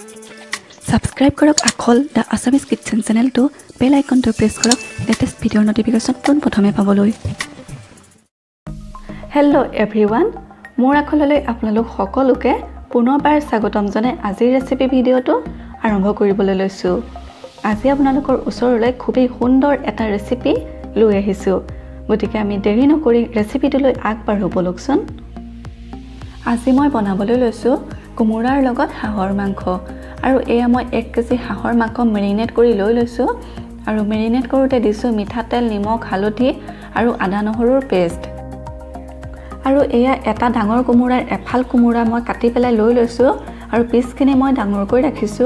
Subscribe কৰক Akhol the Assamese Kitchen channel to bell icon to press কৰক latest video notification পোন প্ৰথমে পাবলৈ Hello everyone মোৰ আখললৈ আপোনালোক সকলোকে পুনৰবাৰ স্বাগতম জনাই আজিৰ ৰেচিপি ভিডিওটো আৰম্ভ কৰিবলৈ লৈছো আজি আপোনালোকৰ ওচৰলৈ খুবেই সুন্দৰ এটা ৰেচিপি লৈ আহিছো গতিকে আমি দেৰি নকৰি ৰেচিপিটোলৈ আগবাঢ়ো বলকচোন আজি মই বনাবলৈ লৈছো কোমোৰাৰ লগত হাঁহৰ মাংস আৰু এয়া মই 1 কেজি হাঁহৰ মাংস মেৰিনেট কৰি লৈ লৈছো আৰু মেৰিনেট কৰোতে দিছো মিঠাতেল নিমখ হালধি আৰু আদা নহৰুৰ পেষ্ট আৰু এয়া এটা ডাঙৰ কোমোৰাৰ এফাল কোমোৰা মই কাটি পেলাই লৈ লৈছো আৰু পিছখিনি মই ডাঙৰকৈ ৰাখিছো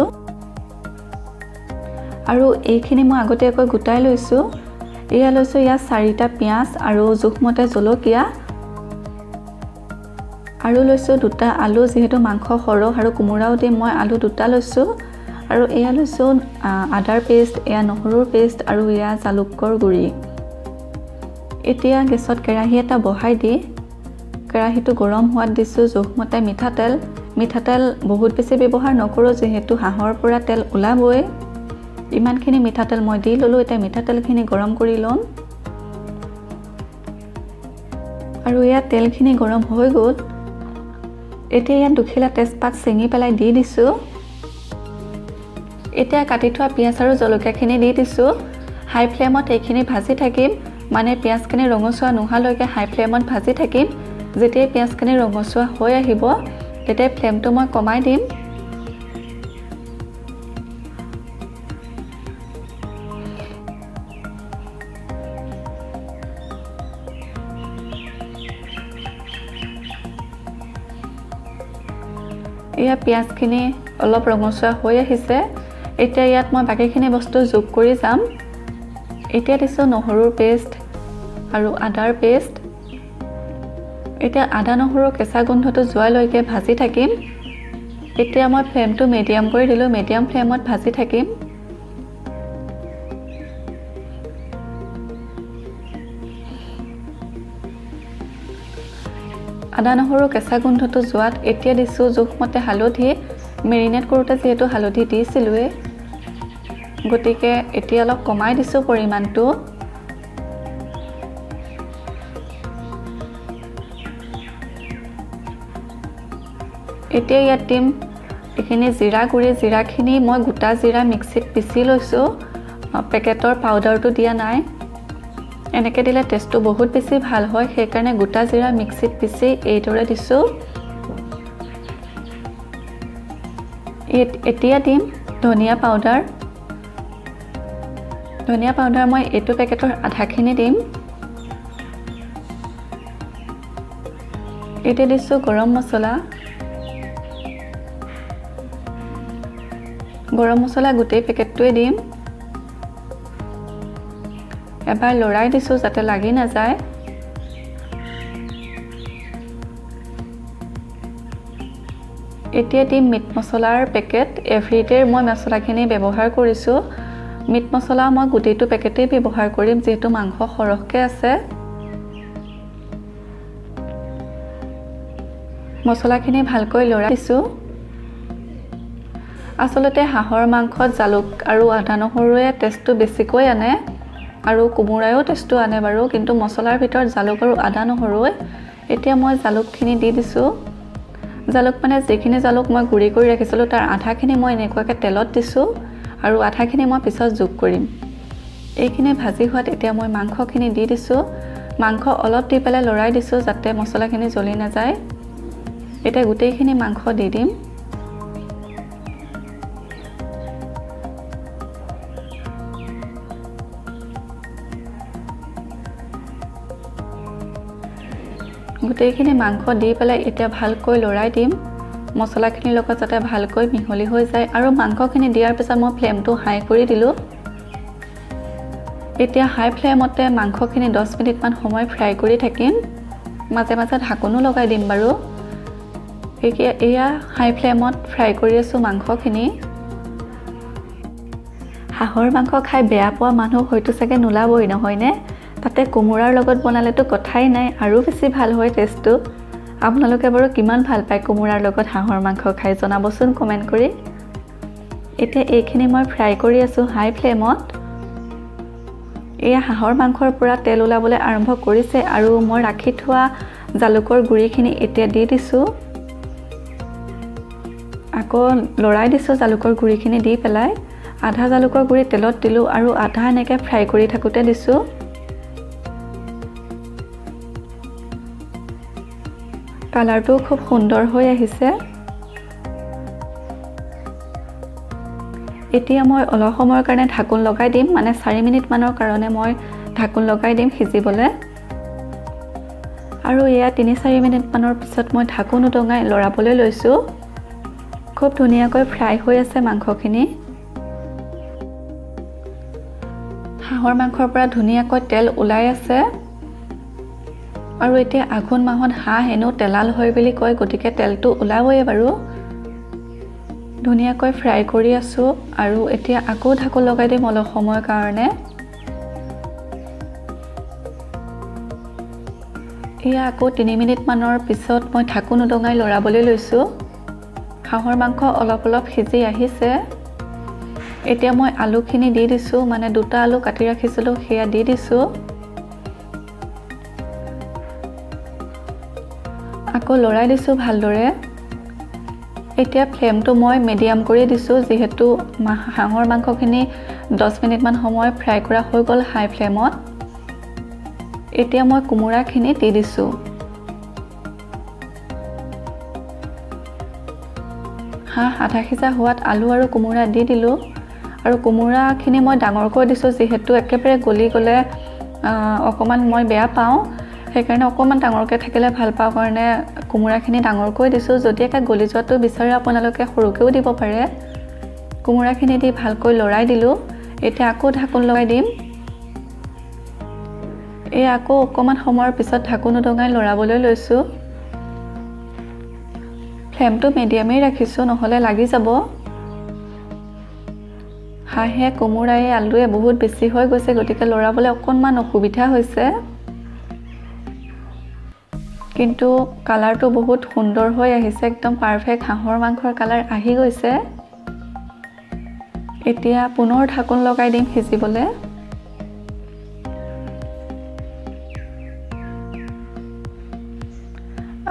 আৰু এইখিনি মই আগতেকৈ গুটাই লৈছো এয়া লৈছো ইয়া 4টা পিয়াজ আৰু জুখমতে জলকীয়া আৰু লৈছো দুটা আলু যেহেতু মাংস সৰহ আৰু কোমোৰাও দি মই আলু দুটা লৈছো আৰু এয়া লৈছো আদাৰ পেষ্ট এয়া নহৰুৰ পেষ্ট আৰু এয়া জালুকৰ গুৰি এতিয়া গেছত কেৰাহী এটা বহাই দি কেৰাহীটো গৰম হোৱাত দিছো জোখমতে মিঠাতেল বহুত বেছি ব্যৱহাৰ নকৰো যেহেতু হাঁহৰ পৰা তেল ওলাবই ইমানখিনি মিঠাতেল মই দি ললো এটা মিঠাতেলখিনি গৰম কৰি লম আৰু এয়া তেলখিনি গৰম হৈ গ'ল এতিয়া ইয়াত দুখিলা তেজপাত চেঙি পেলাই দি দিছো এতিয়া কাটি থোৱা পিয়াজ আৰু জলকীয়াখিনি দি দিছো হাই ফ্লেমত এইখিনি ভাজি থাকিম মানে পিয়াজখিনি ৰঙচুৱা নোহালৈকে হাই ফ্লেমত ভাজি থাকিম যেতিয়া পিয়াজখিনি ৰঙচুৱা হৈ আহিব তেতিয়া ফ্লেমটো মই কমাই দিম এয়া পিয়াজখিনি অলপ ৰঙচুৱা হৈ আহিছে এতিয়া ইয়াত মই বাকিখিনি বস্তু যোগ কৰি যাম এতিয়া দিছো নহৰুৰ পেষ্ট আৰু আদাৰ পেষ্ট এতিয়া আদা নহৰুৰ কেঁচা গোন্ধটো যোৱালৈকে ভাজি থাকিম এতিয়া মই ফ্লেমটো মিডিয়াম কৰি দিলো মিডিয়াম ফ্লেমত ভাজি থাকিম আদা নহৰুৰ কেঁচা গোন্ধটো যোৱাত এতিয়া দিছো জোখমতে হালধি মেৰিনেট কৰোতে যেহেতু হালধি দিছিলোৱে গতিকে এতিয়া অলপ কমাই দিছো পৰিমাণটো এতিয়া ইয়াত দিম এখিনি জিৰা গুৰি জিৰাখিনি মই গোটা জিৰা মিক্সিত পিছি লৈছো পেকেটৰ পাউডাৰটো দিয়া নাই এনেকে দিলে টেষ্টটো বহুত বেছি ভাল হয় সেই কাৰণে গোটা জিৰা মিক্সিত পিছি এইদৰে দিছো এতিয়া দিম ধনিয়া পাউডাৰ মই এইটো পেকেটৰ আধাখিনি দিম এতিয়া দিছো গৰম মছলা গোটেই পেকেটটোৱে দিম এবাৰ লৰাই দিছো যাতে লাগি না যায় এতিয়া দিম মিট মছলাৰ পেকেট এভৰিডে মই মছলাখিনি ব্যৱহাৰ কৰিছো মিট মছলা মই গোটেইটো পেকেটে ব্যৱহাৰ কৰিম যেহেতু মাংস সৰহকৈ আছে মছলাখিনি ভালকৈ লৰাই দিছো আসলতে হাঁহৰ মাংসত জালুক আৰু আদা নহৰুৱে টেষ্টটো বেছিকৈ আনে আৰু কোমোৰায়ো টেষ্টটো আনে বাৰু কিন্তু মছলাৰ ভিতৰত জালুক আৰু আদা নহৰুৱে এতিয়া মই জালুকখিনি দি দিছো জালুক মানে যিখিনি জালুক মই গুৰি কৰি ৰাখিছিলো তাৰ আধাখিনি মই এনেকুৱাকৈ তেলত দিছো আৰু আধাখিনি মই পিছত যোগ কৰিম এইখিনি ভাজি হোৱাত এতিয়া মই মাংসখিনি দি দিছো মাংস অলপ দি পেলাই লৰাই দিছো যাতে মছলাখিনি জ্বলি না যায় এতিয়া গোটেইখিনি মাংস দি দিম গোটেইখিনি মাংস দি পেলাই এতিয়া ভালকৈ লৰাই দিম মছলাখিনিৰ লগত যাতে ভালকৈ মিহলি হৈ যায় আৰু মাংসখিনি দিয়াৰ পিছত মই ফ্লেমটো হাই কৰি দিলো এতিয়া হাই ফ্লেমতে মাংসখিনি 10 মিনিট মান সময় ফ্ৰাই কৰি থাকিম মাজে মাজে ঢাকনো লগাই দিম বাৰু এয়া হাই ফ্লেমত ফ্ৰাই কৰি আছো মাংসখিনি হাঁহৰ মাংস খাই বেয়া পোৱা মানুহ হয়তো চাগে নোলাবই নহয়নে তাতে কোমোৰাৰ লগত বনালেতো কথাই নাই আৰু বেছি ভাল হয় টেষ্টটো আপোনালোকে বাৰু কিমান ভাল পায় কোমোৰাৰ লগত হাঁহৰ মাংস খাই জনাবচোন কমেন্ট কৰি এতিয়া এইখিনি মই ফ্ৰাই কৰি আছোঁ হাই ফ্লেমত। এয়া হাঁহৰ মাংসৰ পৰা তেল ওলাবলৈ আৰম্ভ কৰিছে আৰু মই ৰাখি থোৱা জালুকৰ গুড়িখিনি এতিয়া দি দিছোঁ। আকৌ লৰাই দিছোঁ জালুকৰ গুড়িখিনি দি পেলাই। আধা জালুকৰ গুড়ি তেলত দিলোঁ আৰু আধা এনেকৈ ফ্ৰাই কৰি থাকোঁতে দিছোঁ। কালাৰটো খুব সুন্দৰ হৈ আহিছে। এতিয়া মই অলপ সময়ৰ কাৰণে ঢাকোন লগাই দিম, মানে 4 মিনিটমানৰ কাৰণে মই ঢাকোন লগাই দিম সিজিবলৈ। আৰু এয়া 3-4 মিনিটমানৰ পিছত মই ঢাকোন উদঙাই লৰাবলৈ লৈছোঁ। খুব ধুনীয়াকৈ ফ্ৰাই হৈ আছে মাংসখিনি। হাঁহৰ মাংসৰ পৰা ধুনীয়াকৈ তেল ওলাই আছে। আৰু এতিয়া আঘোণ মাহত হাঁহ হেনো তেলাল হয় বুলি কয়, গতিকে তেলটো ওলাবই বাৰু। ধুনীয়াকৈ ফ্ৰাই কৰি আছোঁ আৰু এতিয়া আকৌ ঢাকোন লগাই দিম অলপ সময়ৰ কাৰণে। এয়া আকৌ 3 মিনিটমানৰ পিছত মই ঢাকোন উদঙাই লৰাবলৈ লৈছোঁ। হাঁহৰ মাংস অলপ অলপ সিজি আহিছে। এতিয়া মই আলুখিনি দি দিছোঁ, মানে 2টা আলু কাটি ৰাখিছিলোঁ সেয়া দি দিছোঁ। আকৌ লৰাই দিছোঁ ভালদৰে। এতিয়া ফ্লেমটো মই মিডিয়াম কৰি দিছোঁ, যিহেতু হাঁহৰ মাংসখিনি 10 মিনিটমান সময় ফ্ৰাই কৰা হৈ গ'ল হাই ফ্লেমত। এতিয়া মই কোমোৰাখিনি দি দিছোঁ। হাঁহ আধা সিজা হোৱাত আলু আৰু কোমোৰা দি দিলোঁ। আৰু কোমোৰাখিনি মই ডাঙৰকৈ দিছোঁ, যিহেতু একেবাৰে গলি গ'লে অকণমান মই বেয়া পাওঁ। সেইকাৰণে অকণমান ডাঙৰকৈ থাকিলে ভাল পাওঁ কাৰণে কোমোৰাখিনি ডাঙৰকৈ দিছোঁ। যদি একে গলি যোৱাটো বিচাৰে আপোনালোকে সৰুকৈও দিব পাৰে। কোমোৰাখিনি দি ভালকৈ লৰাই দিলোঁ। এতিয়া আকৌ ঢাকোন লগাই দিম। এই আকৌ অকণমান সময়ৰ পিছত ঢাকোন উদঙাই লৰাবলৈ লৈছোঁ। ফ্লেমটো মিডিয়ামেই ৰাখিছোঁ, নহ'লে লাগি যাব। হাঁহে কোমোৰাই আলুৱে বহুত বেছি হৈ গৈছে, গতিকে লৰাবলৈ অকণমান অসুবিধা হৈছে। কিন্তু কালাৰটো বহুত সুন্দৰ হৈ আহিছে, একদম পাৰফেক্ট হাঁহৰ মাংসৰ কালাৰ আহি গৈছে। এতিয়া পুনৰ ঢাকোন লগাই দিম সিজিবলৈ।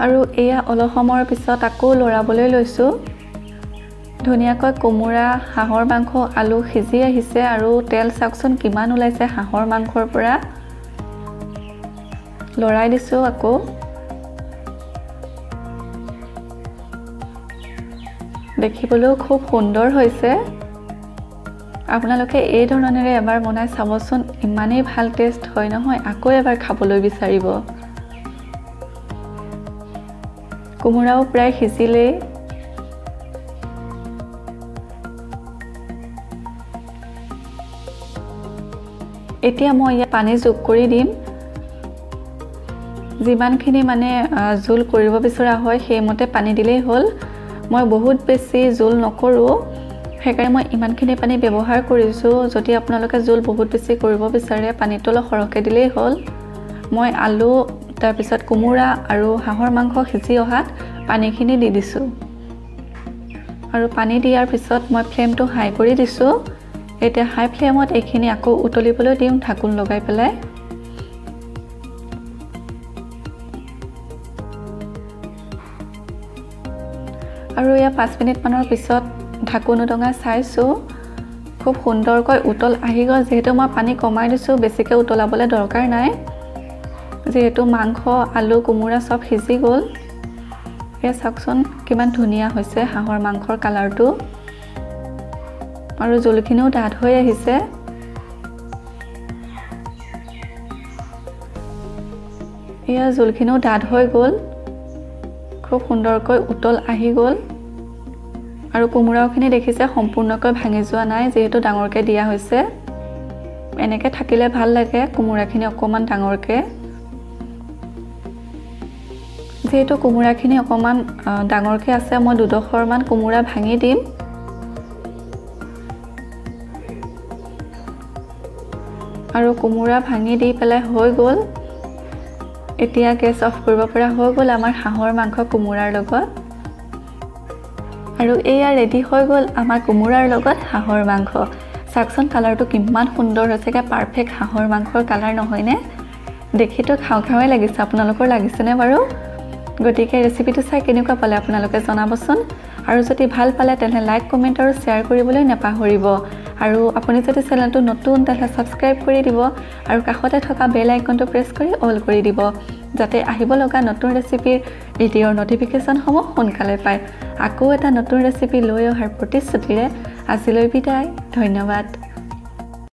আৰু এয়া অলপ সময়ৰ পিছত আকৌ লৰাবলৈ লৈছোঁ। ধুনীয়াকৈ কোমোৰা, হাঁহৰ মাংস, আলু সিজি আহিছে আৰু তেল চাওকচোন কিমান ওলাইছে হাঁহৰ মাংসৰ পৰা। লৰাই দিছোঁ আকৌ। দেখিবলৈও খুব সুন্দৰ হৈছে। আপোনালোকে এই ধৰণেৰে এবাৰ বনাই চাবচোন, ইমানেই ভাল টেষ্ট হয় নহয়, আকৌ এবাৰ খাবলৈ বিচাৰিব। কোমোৰাও প্ৰায় সিজিলেই। এতিয়া মই ইয়াত পানী যোগ কৰি দিম। যিমানখিনি মানে জোল কৰিব বিচৰা হয় সেইমতে পানী দিলেই হ'ল। মই বহুত বেছি জোল নকৰোঁ, সেইকাৰণে মই ইমানখিনি পানী ব্যৱহাৰ কৰিছোঁ। যদি আপোনালোকে জোল বহুত বেছি কৰিব বিচাৰে পানীটো অলপ সৰহকৈ দিলেই হ'ল। মই আলু, তাৰপিছত কোমোৰা আৰু হাঁহৰ মাংস সিজি অহাত পানীখিনি দি দিছোঁ। আৰু পানী দিয়াৰ পিছত মই ফ্লেমটো হাই কৰি দিছোঁ। এতিয়া হাই ফ্লেমত এইখিনি আকৌ উতলিবলৈ দিম ঢাকোন লগাই পেলাই। আৰু এয়া 5 মিনিটমানৰ পিছত ঢাকোন উদঙাই চাইছোঁ। খুব সুন্দৰকৈ উতল আহি গ'ল। যিহেতু মই পানী কমাই দিছোঁ, বেছিকৈ উতলাবলৈ দৰকাৰ নাই, যিহেতু মাংস, আলু, কোমোৰা চব সিজি গ'ল। এয়া চাওকচোন কিমান ধুনীয়া হৈছে হাঁহৰ মাংসৰ কালাৰটো। আৰু জোলখিনিও ডাঠ হৈ আহিছে। এয়া জোলখিনিও ডাঠ হৈ গ'ল। খুব সুন্দৰকৈ উতল আহি গ'ল। আৰু কোমোৰাখিনি দেখিছে সম্পূৰ্ণকৈ ভাঙি যোৱা নাই, যিহেতু ডাঙৰকৈ দিয়া হৈছে। এনেকৈ থাকিলে ভাল লাগে, কোমোৰাখিনি অকণমান ডাঙৰকৈ। যিহেতু কোমোৰাখিনি অকণমান ডাঙৰকৈ আছে, মই 2ডোখৰমান কোমোৰা ভাঙি দিম। আৰু কোমোৰা ভাঙি দি পেলাই হৈ গ'ল। এতিয়া গেছ অফ কৰিব পৰা হৈ গ'ল আমাৰ হাঁহৰ মাংস কোমোৰাৰ লগত। আৰু এয়া ৰেডি হৈ গ'ল আমাৰ কোমোৰাৰ লগত হাঁহৰ মাংস চাকচন কালাৰটো কিমান সুন্দৰ হৈছে কে পাৰফেক্ট হাঁহৰ মাংসৰ কালাৰ নহয়নে দেখিতো খাও খাওই লাগিছে আপোনালোকৰ লাগিছেনে বাৰু গতিকে ৰেচিপিটো চাই কেনেকুৱা পালে আপোনালোকে জনাবচোন আৰু যদি ভাল পালে তেনে লাইক কমেন্ট আৰু শেয়াৰ কৰিবলৈ নাপাহৰিব আৰু আপুনি যদি চেনেলটো নতুন তেনে সাবস্ক্ৰাইব কৰি দিব আৰু কাষতে থকা বেল আইকনটো প্ৰেছ কৰি অল কৰি দিব যাতে আহিব লগা নতুন ৰেচিপিৰ ভিডিঅ'ৰ নটিফিকেশন সমূহ সোনকালে পায় আকৌ এটা নতুন ৰেচিপি লৈ অহাৰ প্ৰতিশ্ৰুতিৰে আজিলৈ বিদায় ধন্যবাদ